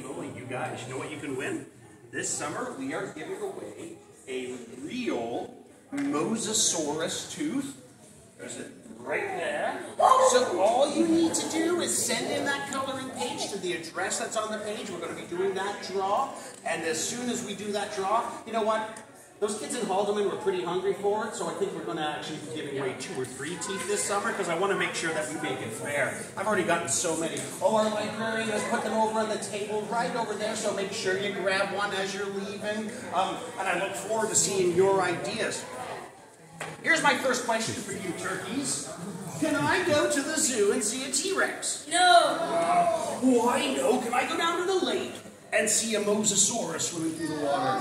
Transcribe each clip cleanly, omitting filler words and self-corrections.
Holy moly, you guys, you know what you can win? This summer, we are giving away a real Mosasaurus tooth. There's it right there. So all you need to do is send in that coloring page to the address that's on the page. We're going to be doing that draw. And as soon as we do that draw, you know what? Those kids in Haldeman were pretty hungry for it, so I think we're going to actually be giving away 2 or 3 teeth this summer, because I want to make sure that we make it fair. I've already gotten so many. Oh, our librarian has put them over on the table right over there, so make sure you grab one as you're leaving. And I look forward to seeing your ideas. Here's my first question for you turkeys. Can I go to the zoo and see a T-Rex? No! Why no? Can I go down to the lake and see a Mosasaurus swimming through the water?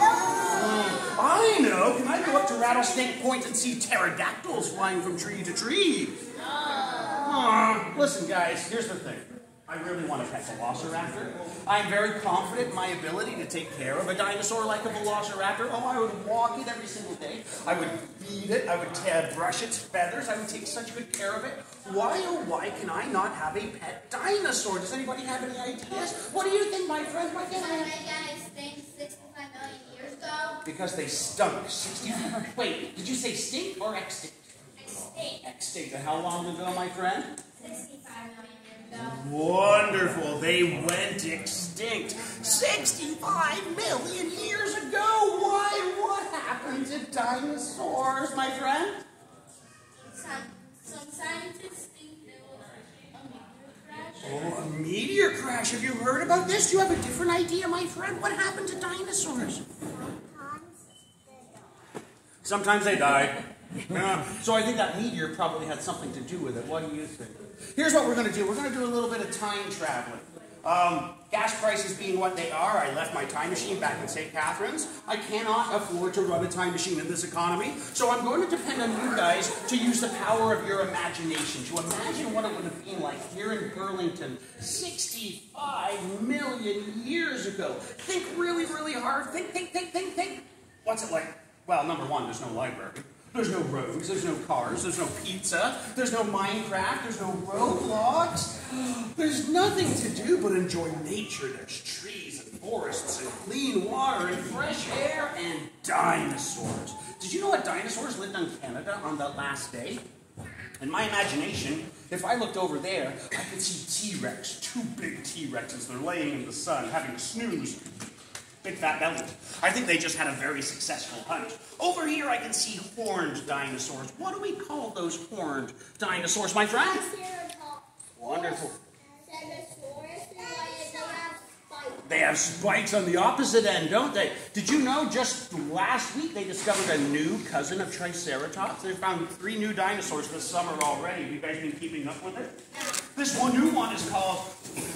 I know. Can I go up to Rattlesnake Point and see pterodactyls flying from tree to tree? Listen, guys, here's the thing. I really want to pet a velociraptor. I'm very confident in my ability to take care of a dinosaur like a velociraptor. Oh, I would walk it every single day. I would feed it. I would brush its feathers. I would take such good care of it. Why, oh, why can I not have a pet dinosaur? Does anybody have any ideas? What do you think, my friend? Why can't I? Extinct 65 million years ago. Because they stunk. 65. Wait, did you say stink or extinct? Extinct. Extinct. And how long ago, my friend? 65 million years ago. Wonderful. They went extinct 65 million years ago. Why? What happened to dinosaurs, my friend? Some scientists think there was a meteor crash. Oh, a meteor crash. Have you heard about this? Do you have a different idea, my friend? What happened to dinosaurs? Sometimes they die. So I think that meteor probably had something to do with it. What do you think? Here's what we're going to do. We're going to do a little bit of time traveling. Gas prices being what they are, I left my time machine back in St. Catharines. I cannot afford to run a time machine in this economy, so I'm going to depend on you guys to use the power of your imagination, to imagine what it would have been like here in Burlington 65 million years ago. Think really, really hard. Think. What's it like? Well, number one, there's no library. There's no roads, there's no cars, there's no pizza, there's no Minecraft, there's no Roblox. There's nothing to do but enjoy nature. There's trees and forests and clean water and fresh air and dinosaurs. Did you know what dinosaurs lived on Canada on that last day? In my imagination, if I looked over there, I could see T-Rex, 2 big T-Rexes. They're laying in the sun, having a snooze. Big fat belly. I think they just had a very successful hunt. Over here I can see horned dinosaurs. What do we call those horned dinosaurs, my friend? Wonderful. They have spikes on the opposite end, don't they? Did you know just last week they discovered a new cousin of Triceratops? They found 3 new dinosaurs this summer already. Have you guys been keeping up with it? This one new one is called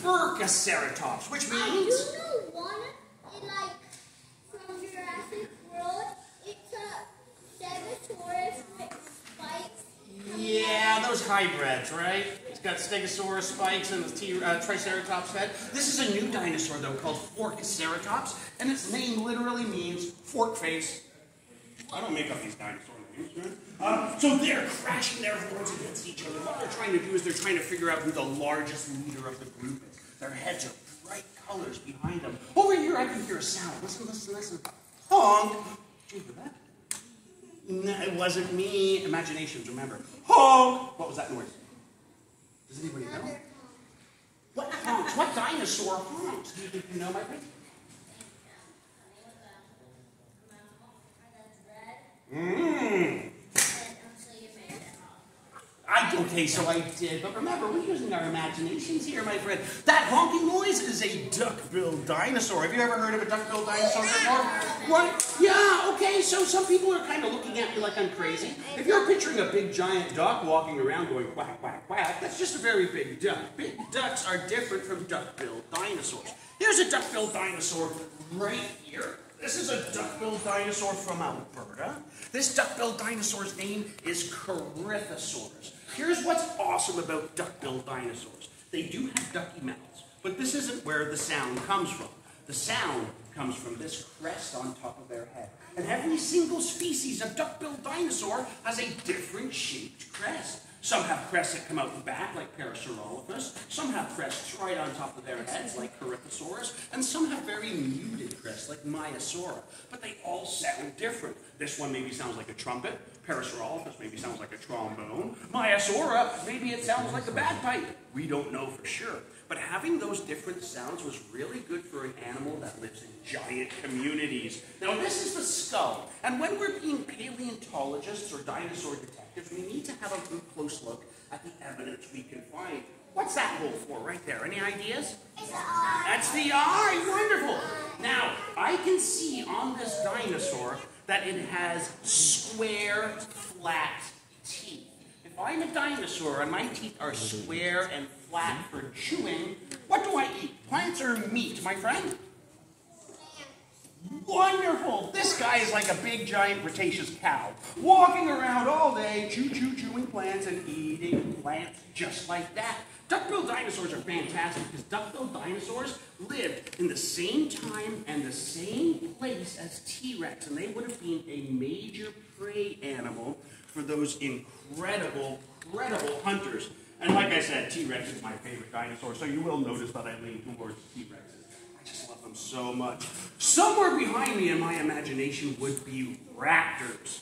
Burlington, which means... From Jurassic World, it's a Stegosaurus with spikes. Yeah, those hybrids, right? It's got Stegosaurus spikes and the Triceratops head. This is a new dinosaur, though, called Forkiceratops, and its name literally means fork face. I don't make up these dinosaur names, man. So they're crashing their horns against each other. What they're trying to do is they're trying to figure out who the largest leader of the group is. Their heads are bright colors behind them. Over here, I can hear a sound. Listen. Honk. Did you hear that? No, it wasn't me. Imaginations, remember. Honk. What was that noise? Does anybody know? What honks? What dinosaur honks? Do you think you know, my friend? Okay, so I did, but remember, we're using our imaginations here, my friend. That honking noise is a duck-billed dinosaur. Have you ever heard of a duck-billed dinosaur before? What? Yeah, okay, so some people are kind of looking at me like I'm crazy. If you're picturing a big giant duck walking around going quack, quack, quack, that's just a very big duck. Big ducks are different from duck-billed dinosaurs. Here's a duck-billed dinosaur right here. This is a duck-billed dinosaur from Alberta. This duck-billed dinosaur's name is Corythosaurus. Here's what's awesome about duck-billed dinosaurs. They do have ducky mouths, but this isn't where the sound comes from. The sound comes from this crest on top of their head. And every single species of duck-billed dinosaur has a different shaped crest. Some have crests that come out the back, like Parasaurolophus. Some have crests right on top of their heads, like Corythosaurus. And some have very muted crests, like Maiasaura. But they all sound different. This one maybe sounds like a trumpet. Parasaurolophus maybe sounds like a trombone. Maiasaura, maybe it sounds like a bagpipe. We don't know for sure. But having those different sounds was really good for an animal that lives in giant communities. Now this is the skull. And when we're being paleontologists or dinosaur detectives, we need to have a good close look at the evidence we can find. What's that hole for right there? Any ideas? It's the eye. That's the eye. Wonderful. Now, I can see on this dinosaur that it has square, flat teeth. If I'm a dinosaur and my teeth are square and flat for chewing, what do I eat? Plants or meat, my friend? Wonderful! This guy is like a big, giant, Cretaceous cow, walking around all day, chewing plants and eating plants just like that. Duck-billed dinosaurs are fantastic because duck-billed dinosaurs lived in the same time and the same place as T-Rex, and they would have been a major prey animal for those incredible hunters. And like I said, T-Rex is my favorite dinosaur, so you will notice that I lean towards T-Rexes. I just love them so much. Somewhere behind me in my imagination would be raptors.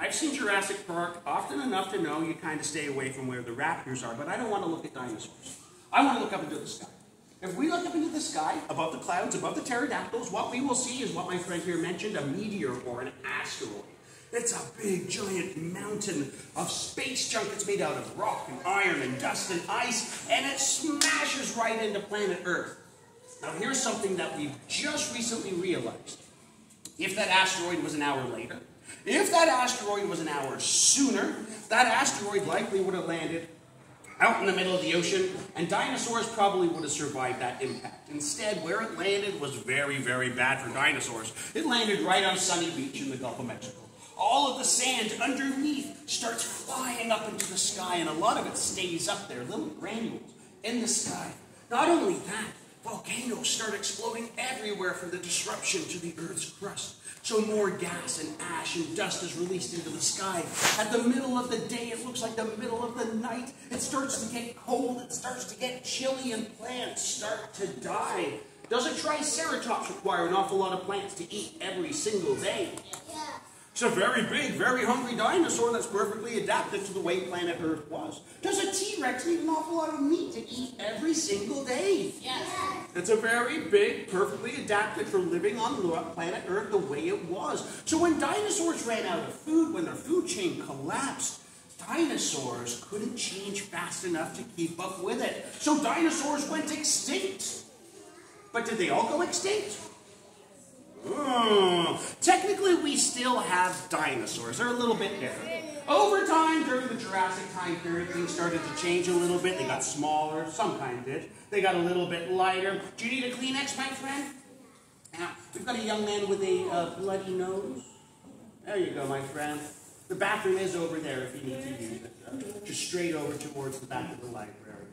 I've seen Jurassic Park often enough to know you kind of stay away from where the raptors are, but I don't want to look at dinosaurs. I want to look up into the sky. If we look up into the sky, above the clouds, above the pterodactyls, what we will see is what my friend here mentioned, a meteor or an asteroid. It's a big, giant mountain of space junk that's made out of rock and iron and dust and ice, and it smashes right into planet Earth. Now, here's something that we've just recently realized. If that asteroid was an hour later, if that asteroid was an hour sooner, that asteroid likely would have landed out in the middle of the ocean, and dinosaurs probably would have survived that impact. Instead, where it landed was very, very bad for dinosaurs. It landed right on Sunny Beach in the Gulf of Mexico. All of the sand underneath starts flying up into the sky, and a lot of it stays up there, little granules in the sky. Not only that, volcanoes start exploding everywhere from the disruption to the Earth's crust. So more gas and ash and dust is released into the sky. At the middle of the day, it looks like the middle of the night. It starts to get cold, it starts to get chilly, and plants start to die. Does a triceratops require an awful lot of plants to eat every single day? Yeah. It's a very big, very hungry dinosaur that's perfectly adapted to the way planet Earth was. Does a T-Rex need an awful lot of meat to eat every single day? Yes. It's a very big, perfectly adapted for living on planet Earth the way it was. So when dinosaurs ran out of food, when their food chain collapsed, dinosaurs couldn't change fast enough to keep up with it. So dinosaurs went extinct. But did they all go extinct? Technically, we still have dinosaurs. They're a little bit different. Over time, during the Jurassic time period, things started to change a little bit. They got smaller. Some kind did. They got a little bit lighter. Do you need a Kleenex, my friend? Now, we've got a young man with a bloody nose. There you go, my friend. The bathroom is over there if you need to use it. Just straight over towards the back of the library.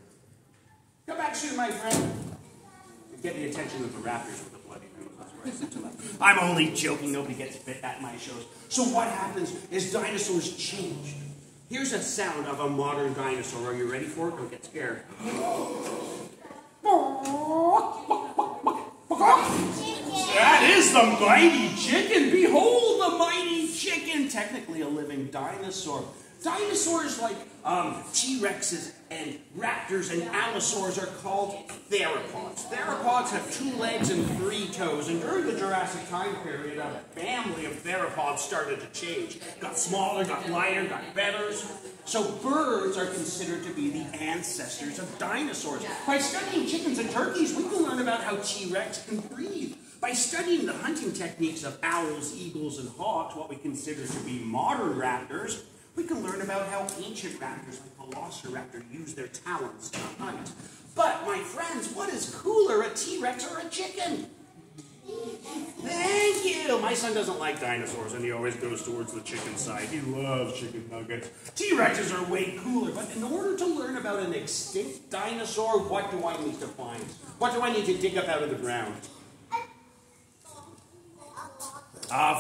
Come back soon, my friend. Get the attention of the raptors with the bloody nose. That's where I sit to them. I'm only joking. Nobody gets bit at my shows. So what happens is dinosaurs change. Here's a sound of a modern dinosaur. Are you ready for it? Don't get scared. That is the mighty chicken. Behold the mighty chicken. Technically a living dinosaur. Dinosaurs like T-Rexes and raptors and allosaurs are called theropods. Theropods have 2 legs and 3 toes, and during the Jurassic time period, a family of theropods started to change. Got smaller, got lighter, got feathers. So birds are considered to be the ancestors of dinosaurs. By studying chickens and turkeys, we can learn about how T-Rex can breathe. By studying the hunting techniques of owls, eagles, and hawks, what we consider to be modern raptors, we can learn about how ancient raptors like Velociraptor use their talons to hunt. But, my friends, what is cooler, a T-Rex or a chicken? Thank you! My son doesn't like dinosaurs, and he always goes towards the chicken side. He loves chicken nuggets. T-Rexes are way cooler, but in order to learn about an extinct dinosaur, what do I need to find? What do I need to dig up out of the ground? A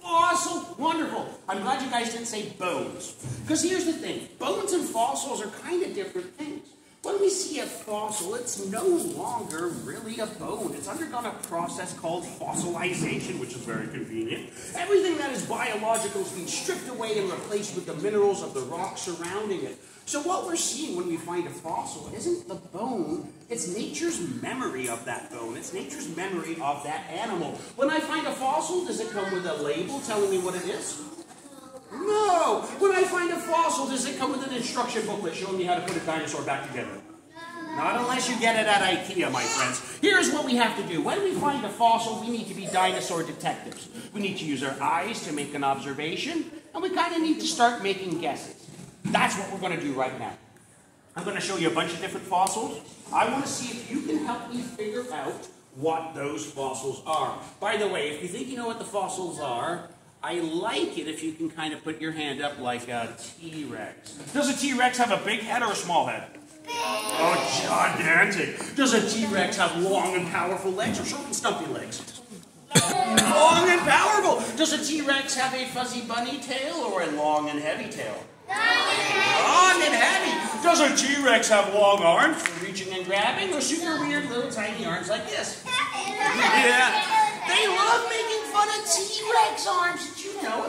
Fossil, wonderful. I'm glad you guys didn't say bones. Because here's the thing, bones and fossils are kind of different things. When we see a fossil, it's no longer really a bone. It's undergone a process called fossilization, which is very convenient. Everything that is biological is being stripped away and replaced with the minerals of the rock surrounding it. So what we're seeing when we find a fossil isn't the bone, it's nature's memory of that bone. It's nature's memory of that animal. When I find a fossil, does it come with a label telling me what it is? No! When I find a fossil, does it come with an instruction booklet showing me how to put a dinosaur back together? Not unless you get it at IKEA, my friends. Here's what we have to do. When we find a fossil, we need to be dinosaur detectives. We need to use our eyes to make an observation, and we kind of need to start making guesses. That's what we're going to do right now. I'm going to show you a bunch of different fossils. I want to see if you can help me figure out what those fossils are. By the way, if you think you know what the fossils are, I like it if you can kind of put your hand up like a T-Rex. Does a T-Rex have a big head or a small head? Oh, gigantic. Does a T-Rex have long and powerful legs or short and stumpy legs? Long and powerful. Does a T-Rex have a fuzzy bunny tail or a long and heavy tail? Long and heavy. Does a T-Rex have long arms for reaching and grabbing or super weird little tiny arms like this? Yeah. They love making fun of T-Rex arms. Did you know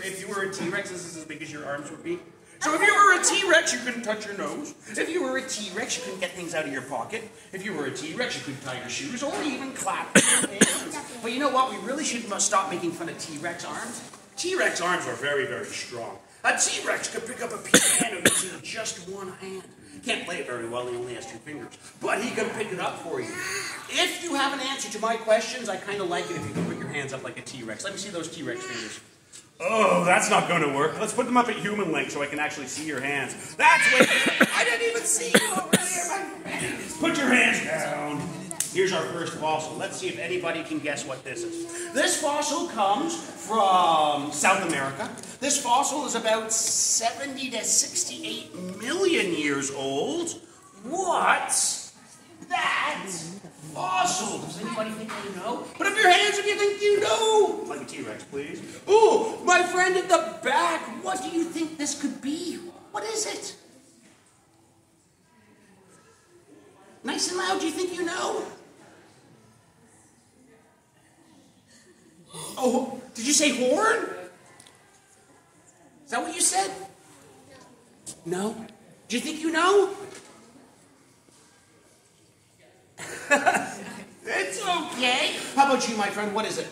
if you were a T-Rex, this is as big as your arms would be? So if you were a T-Rex, you couldn't touch your nose. If you were a T-Rex, you couldn't get things out of your pocket. If you were a T-Rex, you couldn't tie your shoes or even clap your hands. But you know what? We really should stop making fun of T-Rex arms. T-Rex arms are very, very strong. A T-Rex could pick up a piano using just one hand. Can't play it very well, he only has 2 fingers. But he can pick it up for you. If you have an answer to my questions, I kind of like it if you can put your hands up like a T-Rex. Let me see those T-Rex fingers. Oh, that's not going to work. Let's put them up at human length so I can actually see your hands. That's way I didn't even see you over there, my friend. Put your hands down. Here's our first fossil. Let's see if anybody can guess what this is. This fossil comes from South America. This fossil is about 70 to 68 million years old. What's that fossil? Does anybody think they know? Put up your hands if you think you know. Like a T-Rex, please. Ooh, my friend at the back. What do you think this could be? What is it? Nice and loud. Do you think you know? Oh, did you say horn? Is that what you said? No? Do you think you know? It's okay. How about you, my friend? What is it?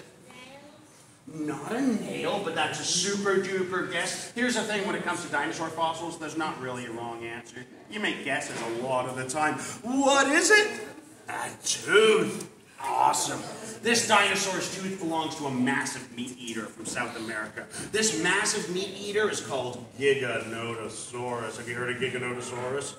Not a nail, but that's a super duper guess. Here's the thing when it comes to dinosaur fossils, there's not really a wrong answer. You make guesses a lot of the time. What is it? A tooth. Awesome. This dinosaur's tooth belongs to a massive meat eater from South America. This massive meat eater is called Giganotosaurus. Have you heard of Giganotosaurus?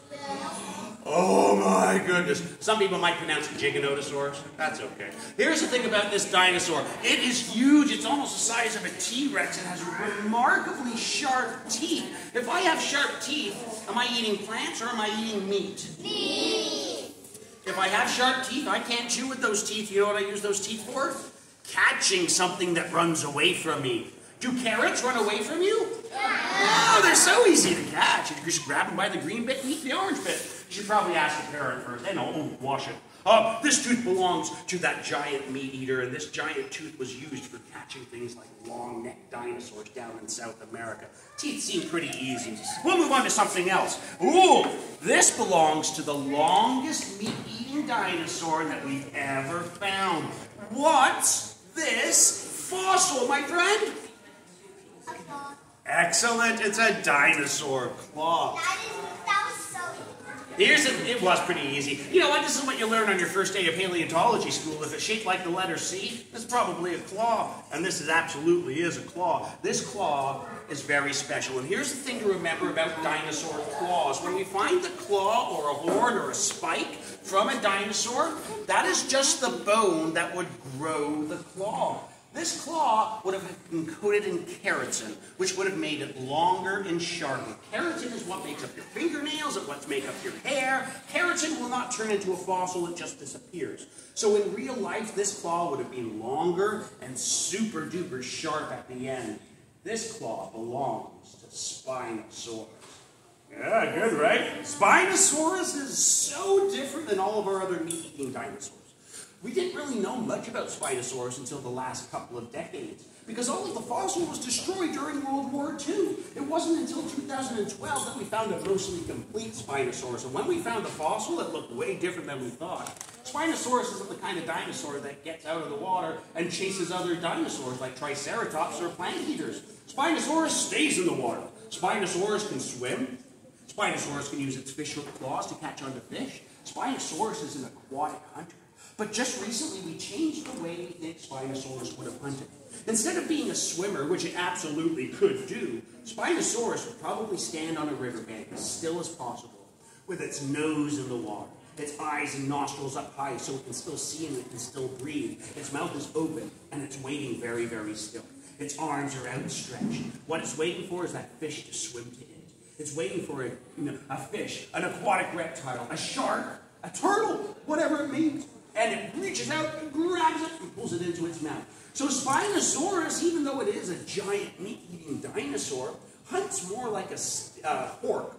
Oh my goodness. Some people might pronounce it Giganotosaurus. That's okay. Here's the thing about this dinosaur. It is huge. It's almost the size of a T-Rex. It has remarkably sharp teeth. If I have sharp teeth, am I eating plants or am I eating meat? Meat. If I have sharp teeth, I can't chew with those teeth. You know what I use those teeth for? Catching something that runs away from me. Do carrots run away from you? No, they're so easy to catch. You just grab them by the green bit and eat the orange bit. You should probably ask the parent first. They know, wash it. This tooth belongs to that giant meat eater, and this giant tooth was used for catching things like long-necked dinosaurs down in South America. Teeth seem pretty easy. We'll move on to something else. Ooh, this belongs to the longest meat-eating dinosaur that we've ever found. What's this fossil, my friend? A claw. Excellent. It's a dinosaur claw. That was so It was pretty easy. You know what? This is what you learn on your first day of paleontology school. If it's shaped like the letter C, it's probably a claw. And this absolutely is a claw. This claw is very special. And here's the thing to remember about dinosaur claws. When we find the claw or a horn or a spike from a dinosaur, that is just the bone that would grow the claw. This claw would have been coated in keratin, which would have made it longer and sharper. Keratin is what makes up your fingernails, it's what makes up your hair. Keratin will not turn into a fossil, it just disappears. So in real life, this claw would have been longer and super duper sharp at the end. This claw belongs to Spinosaurus. Yeah, good, right? Spinosaurus is so different than all of our other meat-eating dinosaurs. We didn't really know much about Spinosaurus until the last couple of decades, because all of the fossil was destroyed during World War II. It wasn't until 2012 that we found a mostly complete Spinosaurus, and when we found the fossil, it looked way different than we thought. Spinosaurus isn't the kind of dinosaur that gets out of the water and chases other dinosaurs like Triceratops or plant eaters. Spinosaurus stays in the water. Spinosaurus can swim. Spinosaurus can use its fish-hook claws to catch onto fish. Spinosaurus is an aquatic hunter. But just recently, we changed the way we think Spinosaurus would have hunted. Instead of being a swimmer, which it absolutely could do, Spinosaurus would probably stand on a riverbank as still as possible, with its nose in the water, its eyes and nostrils up high so it can still see and it can still breathe. Its mouth is open, and it's waiting very, very still. Its arms are outstretched. What it's waiting for is that fish to swim to it. It's waiting for a fish, an aquatic reptile, a shark, a turtle, whatever it means. And it reaches out and grabs it and pulls it into its mouth. So Spinosaurus, even though it is a giant meat-eating dinosaur, hunts more like a stork,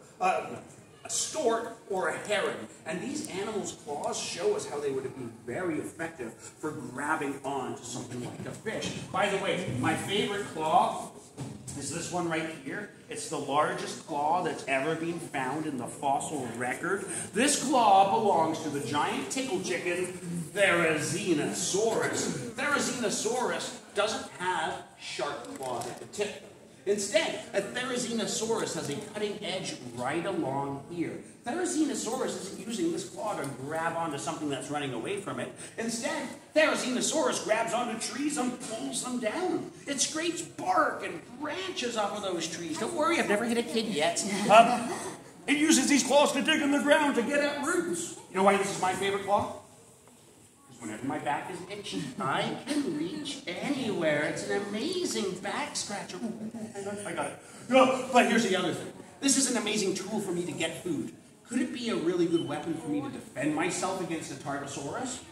or a heron. And these animals' claws show us how they would have been very effective for grabbing onto something like a fish. By the way, my favorite claw is this one right here. It's the largest claw that's ever been found in the fossil record. This claw belongs to the giant tickle chicken, Therizinosaurus. Therizinosaurus doesn't have sharp claws at the tip. Instead, a Therizinosaurus has a cutting edge right along here. Therizinosaurus isn't using this claw to grab onto something that's running away from it. Instead, Therizinosaurus grabs onto trees and pulls them down. It scrapes bark and branches off of those trees. Don't worry, I've never hit a kid yet. It uses these claws to dig in the ground to get at roots. You know why this is my favorite claw? Whenever my back is itchy, I can reach anywhere. It's an amazing back scratcher. I got it. No, but here's the other thing. This is an amazing tool for me to get food. Could it be a really good weapon for me to defend myself against a Tarbosaurus?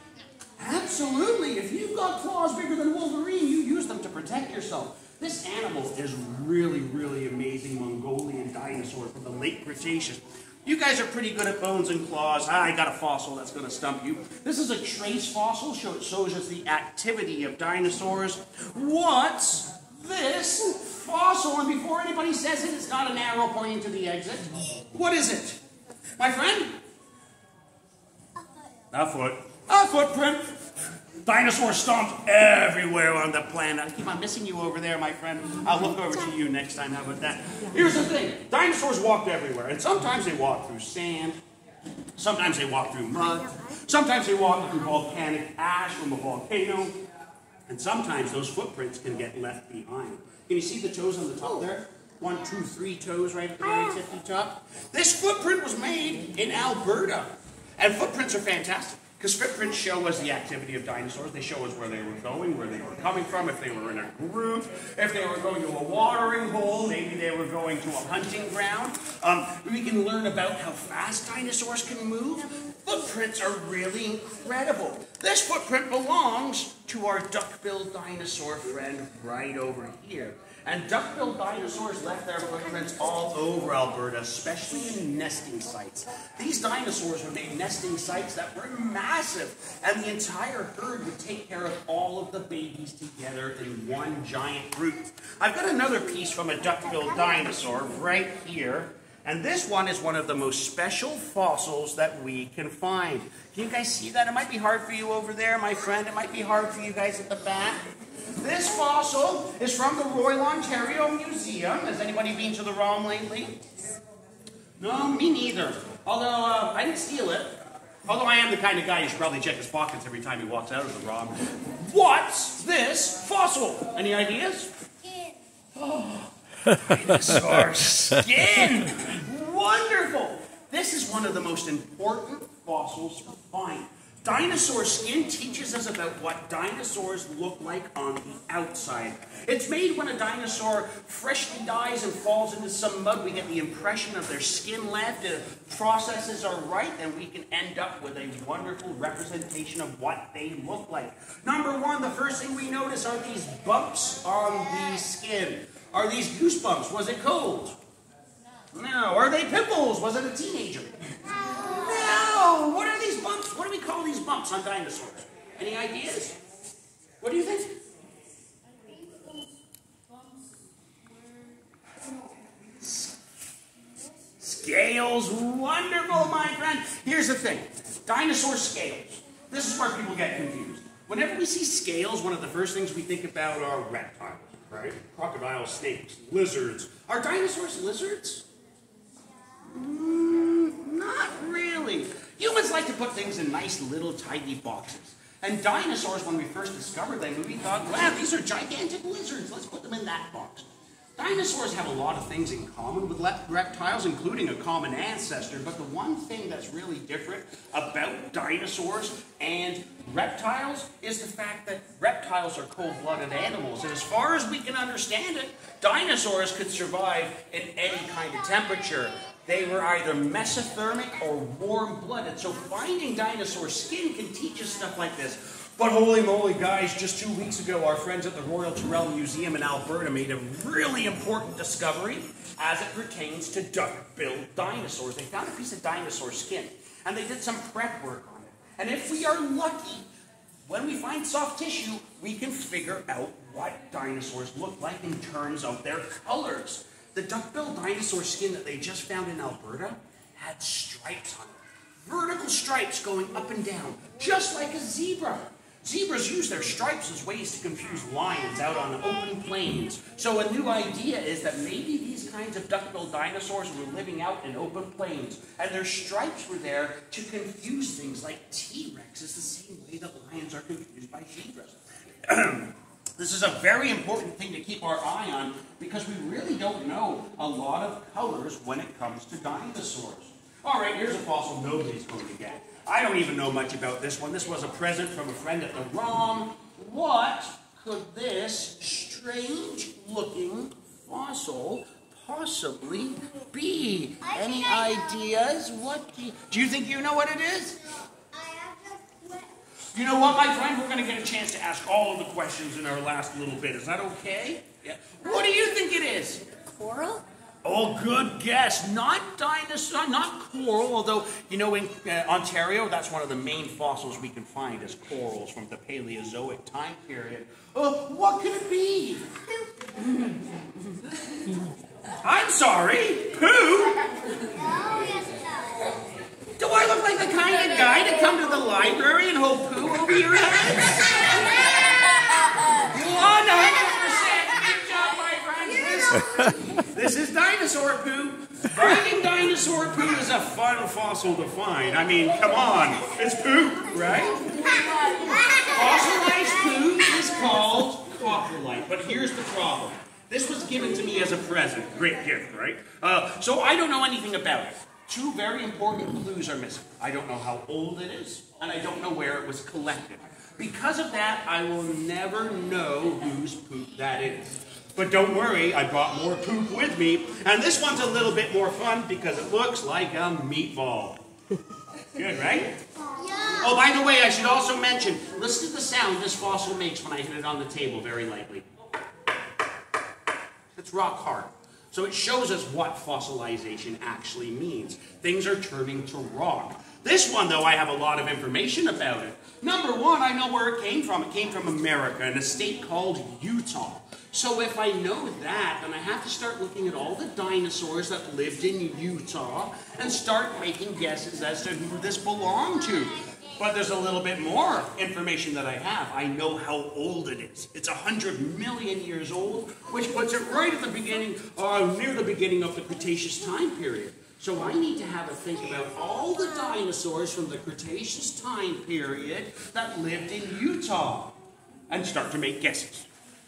Absolutely. If you've got claws bigger than Wolverine, you use them to protect yourself. This animal is really, really amazing Mongolian dinosaur from the late Cretaceous. You guys are pretty good at bones and claws. I got a fossil that's going to stump you. This is a trace fossil, shows us the activity of dinosaurs. What's this fossil? And before anybody says it, it's not an arrow pointing to the exit. What is it? My friend? A foot. A footprint. Dinosaurs stomped everywhere on the planet. I keep on missing you over there, my friend. I'll look over to you next time. How about that? Here's the thing. Dinosaurs walked everywhere. And sometimes they walk through sand. Sometimes they walk through mud. Sometimes they walk through volcanic ash from a volcano. And sometimes those footprints can get left behind. Can you see the toes on the top there? 1, 2, 3 toes right at the very tippy top. This footprint was made in Alberta. And footprints are fantastic. Because footprints show us the activity of dinosaurs. They show us where they were going, where they were coming from, if they were in a group, if they were going to a watering hole, maybe they were going to a hunting ground. We can learn about how fast dinosaurs can move. Footprints are really incredible. This footprint belongs to our duck-billed dinosaur friend right over here. And duck-billed dinosaurs left their footprints all over Alberta, especially in nesting sites. These dinosaurs would make nesting sites that were massive, and the entire herd would take care of all of the babies together in one giant group. I've got another piece from a duck-billed dinosaur right here, and this one is one of the most special fossils that we can find. Can you guys see that? It might be hard for you over there, my friend. It might be hard for you guys at the back. This fossil is from the Royal Ontario Museum. Has anybody been to the ROM lately? No, me neither. Although, I didn't steal it. Although I am the kind of guy who should probably check his pockets every time he walks out of the ROM. What's this fossil? Any ideas? Skin. Oh, dinosaur skin! Wonderful! This is one of the most important fossils to find. Dinosaur skin teaches us about what dinosaurs look like on the outside. It's made when a dinosaur freshly dies and falls into some mud. We get the impression of their skin left. The processes are right, and we can end up with a wonderful representation of what they look like. Number one, the first thing we notice are these bumps on the skin. Are these goosebumps? Was it cold? No. Are they pimples? Was it a teenager? No. What are these bumps? What do we call these bumps on dinosaurs? Any ideas? What do you think? Scales. Wonderful, my friend. Here's the thing. Dinosaur scales. This is where people get confused. Whenever we see scales, one of the first things we think about are reptiles, right? Crocodiles, snakes, lizards. Are dinosaurs lizards? Not really. Humans like to put things in nice little tidy boxes. And dinosaurs, when we first discovered them, we thought, wow, these are gigantic lizards. Let's put them in that box. Dinosaurs have a lot of things in common with reptiles, including a common ancestor. But the one thing that's really different about dinosaurs and reptiles is the fact that reptiles are cold-blooded animals. And as far as we can understand it, dinosaurs could survive in any kind of temperature. They were either mesothermic or warm-blooded. So finding dinosaur skin can teach us stuff like this. But holy moly, guys, just 2 weeks ago, our friends at the Royal Tyrrell Museum in Alberta made a really important discovery as it pertains to duck-billed dinosaurs. They found a piece of dinosaur skin, and they did some prep work on it. And if we are lucky, when we find soft tissue, we can figure out what dinosaurs look like in terms of their colors. The duck-billed dinosaur skin that they just found in Alberta had stripes on it. Vertical stripes going up and down, just like a zebra. Zebras use their stripes as ways to confuse lions out on open plains. So a new idea is that maybe these kinds of duck-billed dinosaurs were living out in open plains, and their stripes were there to confuse things like T-Rexes, the same way that lions are confused by zebras. This is a very important thing to keep our eye on because we really don't know a lot of colors when it comes to dinosaurs. All right, here's a fossil nobody's going to get. I don't even know much about this one. This was a present from a friend at the ROM. What could this strange-looking fossil possibly be? Any ideas? What do you think you know what it is? You know what, my friend? We're going to get a chance to ask all of the questions in our last little bit. Is that okay? Yeah. What do you think it is? Coral? Oh, good guess. Not dinosaur, not coral, although, you know, in Ontario, that's one of the main fossils we can find is corals from the Paleozoic time period. Oh, what could it be? I'm sorry, poo? Oh, yes, it Do I look like the kind of guy to come to the library and hold poo over your head? 100%. Good job, my friends. This is dinosaur poo. Finding dinosaur poo is a fun fossil to find. I mean, come on. It's poo, right? Fossilized poo is called coprolite. But here's the problem. This was given to me as a present. Great gift, right? So I don't know anything about it. Two very important clues are missing. I don't know how old it is, and I don't know where it was collected. Because of that, I will never know whose poop that is. But don't worry, I brought more poop with me, and this one's a little bit more fun because it looks like a meatball. Good, right? Yeah. Oh, by the way, I should also mention, listen to the sound this fossil makes when I hit it on the table very lightly. It's rock hard. So it shows us what fossilization actually means. Things are turning to rock. This one, though, I have a lot of information about it. Number one, I know where it came from. It came from America, in a state called Utah. So if I know that, then I have to start looking at all the dinosaurs that lived in Utah and start making guesses as to who this belonged to. But there's a little bit more information that I have. I know how old it is. It's 100 million years old, which puts it right at the beginning, near the beginning of the Cretaceous time period. So I need to have a think about all the dinosaurs from the Cretaceous time period that lived in Utah and start to make guesses.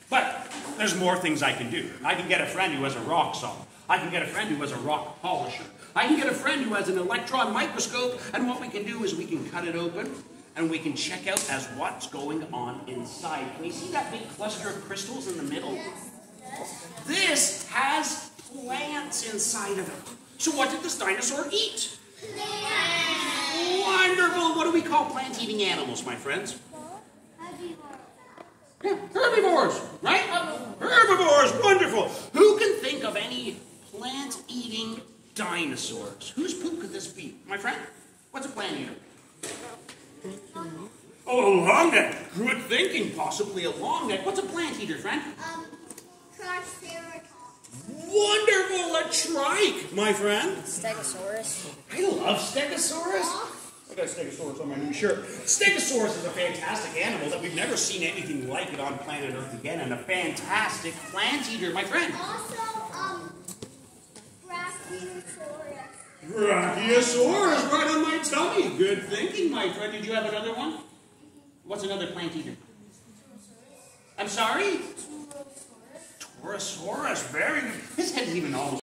But there's more things I can do. I can get a friend who has a rock saw. I can get a friend who has a rock polisher. I can get a friend who has an electron microscope, and what we can do is we can cut it open, and we can check out as what's going on inside. Can you see that big cluster of crystals in the middle? This has plants inside of it. So what did this dinosaur eat? Wonderful! What do we call plant-eating animals, my friends? Yeah, herbivores, right? Herbivores, wonderful! Who can think of any plant-eating dinosaurs? Whose poop could this be? My friend? What's a plant eater? Oh, a long neck. Good thinking. Possibly a long neck. What's a plant eater, friend? Triceratops. Wonderful. A trike, my friend. Stegosaurus. I love Stegosaurus. I got Stegosaurus on my new shirt. Stegosaurus is a fantastic animal that we've never seen anything like it on planet Earth again, and a fantastic plant eater, my friend. Also, Brachiosaurus. Brachiosaurus, right on my tummy. Good thinking, my friend. Did you have another one? What's another plant eater? I'm sorry? Torosaurus. Very good. His head is even almost